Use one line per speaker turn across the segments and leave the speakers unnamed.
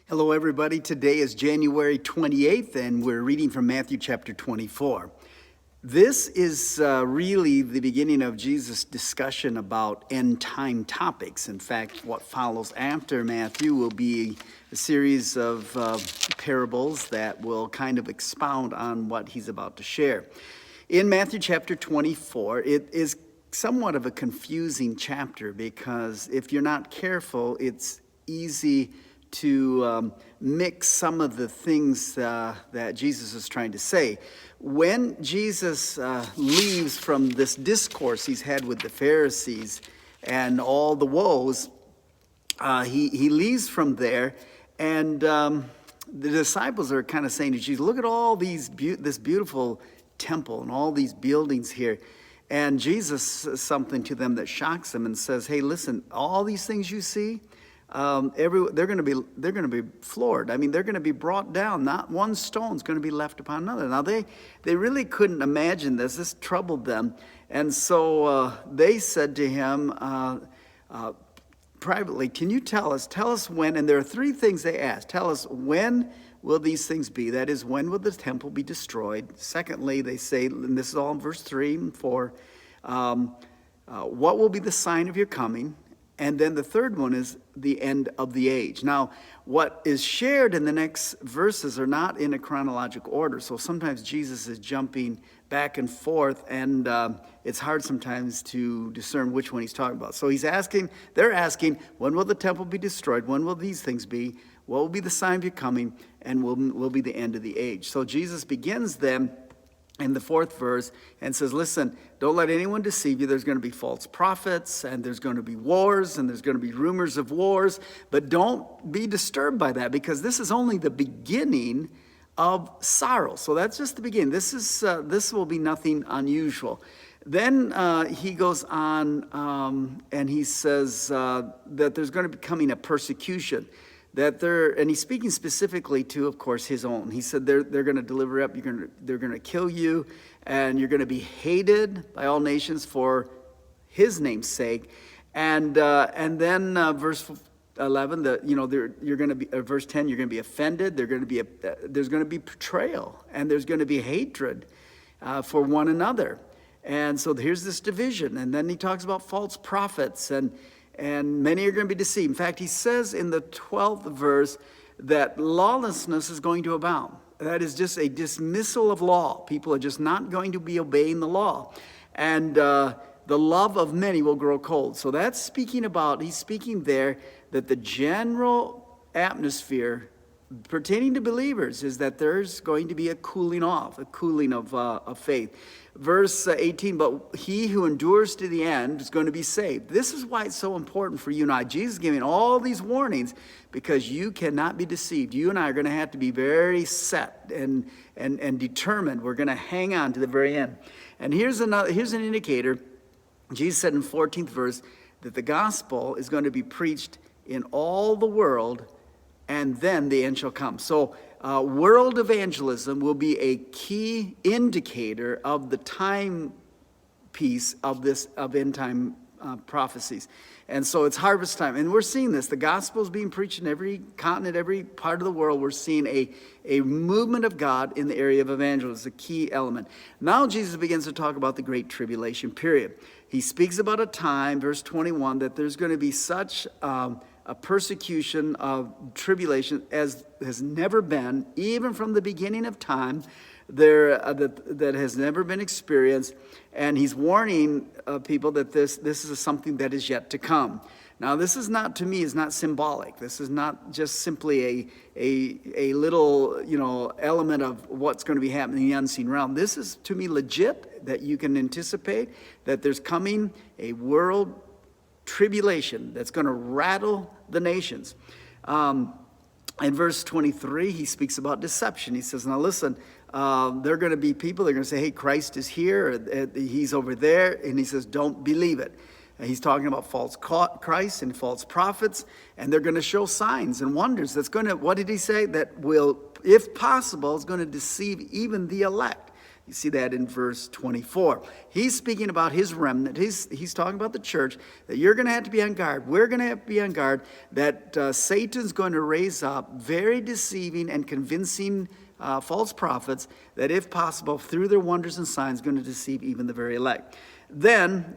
Hello, everybody. Today is January 28th, and we're reading from Matthew chapter 24. This is really the beginning of Jesus' discussion about end-time topics. In fact, what follows after Matthew will be a series of parables that will kind of expound on what he's about to share. In Matthew chapter 24, it is somewhat of a confusing chapter because if you're not careful, it's easy to mix some of the things that Jesus is trying to say. When Jesus leaves from this discourse he's had with the Pharisees and all the woes, he leaves from there, and the disciples are kind of saying to Jesus, look at all this beautiful temple and all these buildings here. And Jesus says something to them that shocks them and says, hey, listen, all these things you see, they're going to be floored. I mean, they're going to be brought down. Not one stone's going to be left upon another. Now, they really couldn't imagine this. This troubled them. And so they said to him privately, can you tell us when, and there are three things they asked. Tell us, when will these things be? That is, when will the temple be destroyed? Secondly, they say, and this is all in verse 3 and 4, what will be the sign of your coming? And then the third one is the end of the age. Now, what is shared in the next verses are not in a chronological order. So sometimes Jesus is jumping back and forth, and it's hard sometimes to discern which one he's talking about. So they're asking, when will the temple be destroyed? When will these things be? What will be the sign of your coming? And will be the end of the age. So Jesus begins them in the fourth verse and says, listen, don't let anyone deceive you. There's going to be false prophets, and there's going to be wars, and there's going to be rumors of wars. But don't be disturbed by that, because this is only the beginning of sorrow. So that's just the beginning. This will be nothing unusual. Then he goes on and he says that there's going to be coming a persecution. And he's speaking specifically to, of course, his own. He said they're going to deliver up, they're going to kill you, and you're going to be hated by all nations for his name's sake. And then verse 11, you're going to be verse 10, you're going to be offended. There's going to be betrayal, and there's going to be hatred for one another. And so here's this division. And then he talks about false prophets, and many are going to be deceived. In fact, he says in the 12th verse that lawlessness is going to abound. That is just a dismissal of law. People are just not going to be obeying the law. And the love of many will grow cold. So that's he's speaking there that the general atmosphere pertaining to believers is that there's going to be a cooling off, a cooling of faith. Verse 18, but he who endures to the end is going to be saved. This is why it's so important for you and I. Jesus is giving all these warnings because you cannot be deceived. You and I are going to have to be very set and determined. We're going to hang on to the very end. And here's an indicator. Jesus said in 14th verse that the gospel is going to be preached in all the world, and then the end shall come. So world evangelism will be a key indicator of the time piece of end time prophecies. And so it's harvest time. And we're seeing this. The gospel is being preached in every continent, every part of the world. We're seeing a movement of God in the area of evangelism, a key element. Now Jesus begins to talk about the Great Tribulation period. He speaks about a time, verse 21, that there's going to be such a persecution of tribulation as has never been, even from the beginning of time, that has never been experienced. And he's warning people that this is something that is yet to come. Now, this is not, to me, is not symbolic. This is not just simply a little, element of what's going to be happening in the unseen realm. This is, to me, legit, that you can anticipate that there's coming a world tribulation that's going to rattle the nations. In verse 23, he speaks about deception. He says, now listen, there are going to be people that are going to say, hey, Christ is here, or he's over there. And he says, don't believe it. And he's talking about false Christ and false prophets, and they're going to show signs and wonders. What did he say? That will, if possible, is going to deceive even the elect. You see that in verse 24. He's speaking about his remnant. He's talking about the church, that you're going to have to be on guard. We're going to have to be on guard that Satan's going to raise up very deceiving and convincing false prophets that, if possible, through their wonders and signs, going to deceive even the very elect. Then,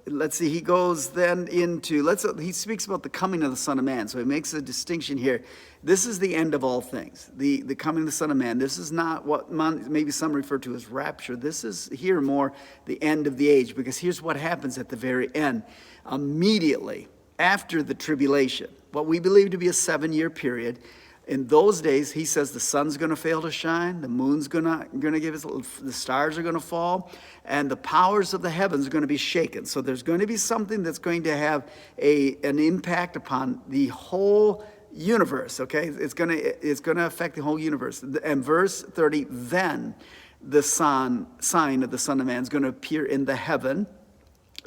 let's see, he goes then into, he speaks about the coming of the Son of Man. So he makes a distinction here. This is the end of all things, the coming of the Son of Man. This is not what maybe some refer to as rapture. This is here more the end of the age, because here's what happens at the very end. Immediately after the tribulation, what we believe to be a 7-year period, in those days, he says the sun's going to fail to shine, the moon's going to give us, the stars are going to fall, and the powers of the heavens are going to be shaken. So there's going to be something that's going to have an impact upon the whole universe. Okay, it's going to affect the whole universe. And verse 30, then the sign of the Son of Man is going to appear in the heaven,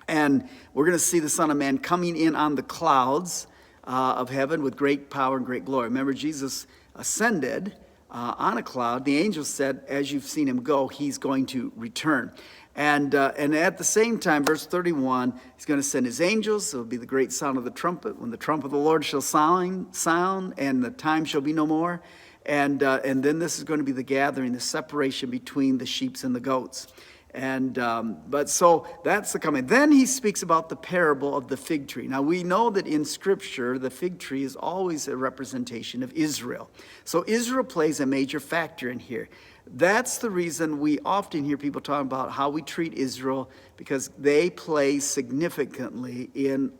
and we're going to see the Son of Man coming in on the clouds of heaven with great power and great glory. Remember, Jesus ascended on a cloud. The angel said, as you've seen him go, he's going to return. And at the same time, verse 31, he's going to send his angels. It will be the great sound of the trumpet, when the trumpet of the Lord shall sound, and the time shall be no more. And then this is going to be the gathering, the separation between the sheep and the goats. But so that's the coming. Then he speaks about the parable of the fig tree. Now we know that in Scripture, the fig tree is always a representation of Israel. So Israel plays a major factor in here. That's the reason we often hear people talking about how we treat Israel, because they play significantly in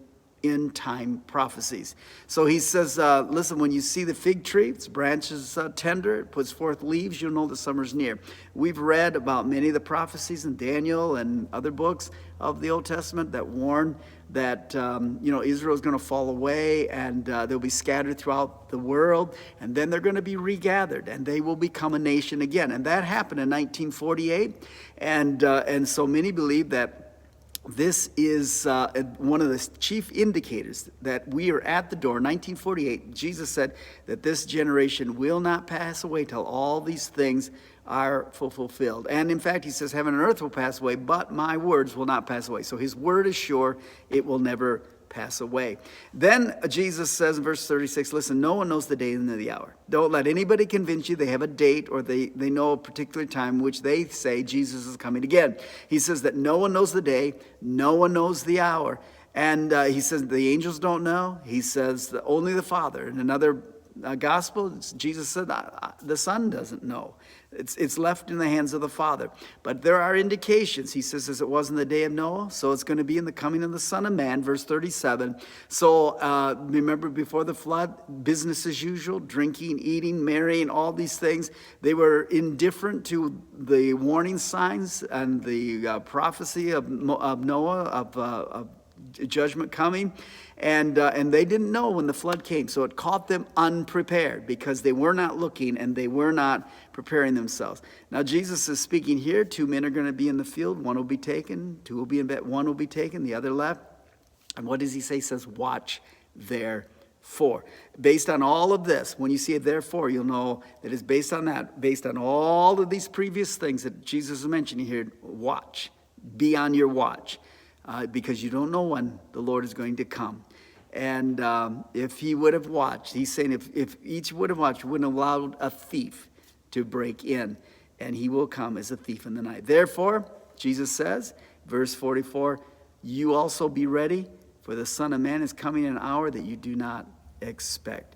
end-time prophecies. So he says, listen, when you see the fig tree, its branches tender, it puts forth leaves, you'll know the summer's near. We've read about many of the prophecies in Daniel and other books of the Old Testament that warn that Israel is going to fall away, and they'll be scattered throughout the world, and then they're going to be regathered, and they will become a nation again. And that happened in 1948, and so many believe that this is one of the chief indicators that we are at the door. 1948, Jesus said that this generation will not pass away till all these things are fulfilled. And in fact, he says, heaven and earth will pass away, but my words will not pass away. So his word is sure, it will never pass away. Then Jesus says in verse 36, listen, no one knows the day and the hour. Don't let anybody convince you they have a date or they know a particular time which they say Jesus is coming again. He says that no one knows the day, no one knows the hour. And he says the angels don't know. He says that only the Father. In another gospel, Jesus said the Son doesn't know. It's left in the hands of the Father. But there are indications. He says, as it was in the day of Noah, so it's going to be in the coming of the Son of Man, verse 37. So remember, before the flood, business as usual, drinking, eating, marrying, all these things. They were indifferent to the warning signs and the prophecy of Noah, of judgment coming. And they didn't know when the flood came. So it caught them unprepared because they were not looking and they were not preparing themselves. Now Jesus is speaking here. 2 men are going to be in the field. One will be taken. 2 will be in bed. 1 will be taken. The other left. And what does he say? He says, watch therefore. Based on all of this, when you see it therefore, you'll know that it's based on that. Based on all of these previous things that Jesus is mentioning here. Watch. Be on your watch. Because you don't know when the Lord is going to come. And if he would have watched, he's saying if each would have watched, wouldn't have allowed a thief to break in. And he will come as a thief in the night. Therefore, Jesus says, verse 44, you also be ready, for the Son of Man is coming in an hour that you do not expect.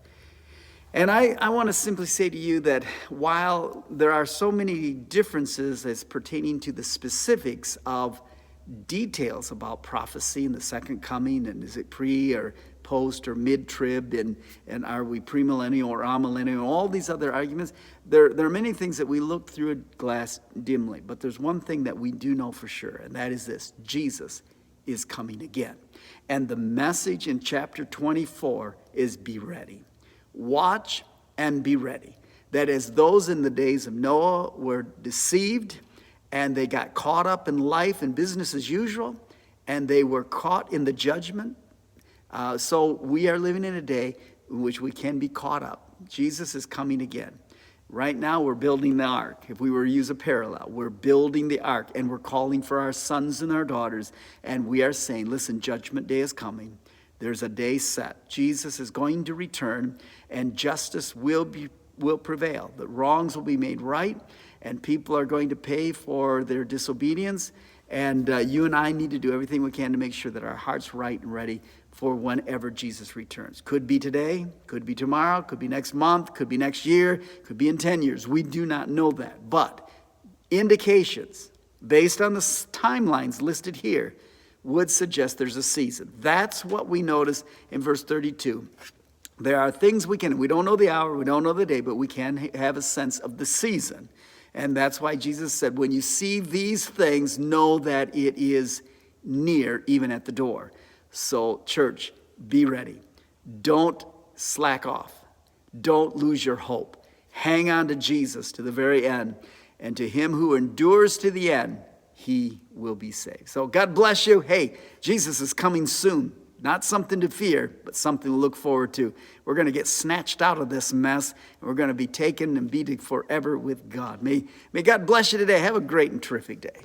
And I want to simply say to you that while there are so many differences as pertaining to the specifics of details about prophecy and the second coming, and is it pre or post or mid-trib, and are we premillennial or amillennial, all these other arguments, there are many things that we look through a glass dimly, but there's one thing that we do know for sure, and that is this: Jesus is coming again. And the message in chapter 24 is be ready. Watch and be ready. That as those in the days of Noah were deceived, and they got caught up in life and business as usual, and they were caught in the judgment. So we are living in a day in which we can be caught up. Jesus is coming again. Right now, we're building the ark. If we were to use a parallel, we're building the ark, and we're calling for our sons and our daughters, and we are saying, listen, Judgment Day is coming. There's a day set. Jesus is going to return, and justice will prevail. The wrongs will be made right, and people are going to pay for their disobedience. And you and I need to do everything we can to make sure that our heart's right and ready for whenever Jesus returns. Could be today, could be tomorrow, could be next month, could be next year, could be in 10 years. We do not know that. But indications, based on the timelines listed here, would suggest there's a season. That's what we notice in verse 32. There are things we don't know the hour, we don't know the day, but we can have a sense of the season. And that's why Jesus said, when you see these things, know that it is near, even at the door. So, church, be ready. Don't slack off. Don't lose your hope. Hang on to Jesus to the very end. And to him who endures to the end, he will be saved. So God bless you. Hey, Jesus is coming soon. Not something to fear, but something to look forward to. We're going to get snatched out of this mess, and we're going to be taken and be forever with God. May God bless you today. Have a great and terrific day.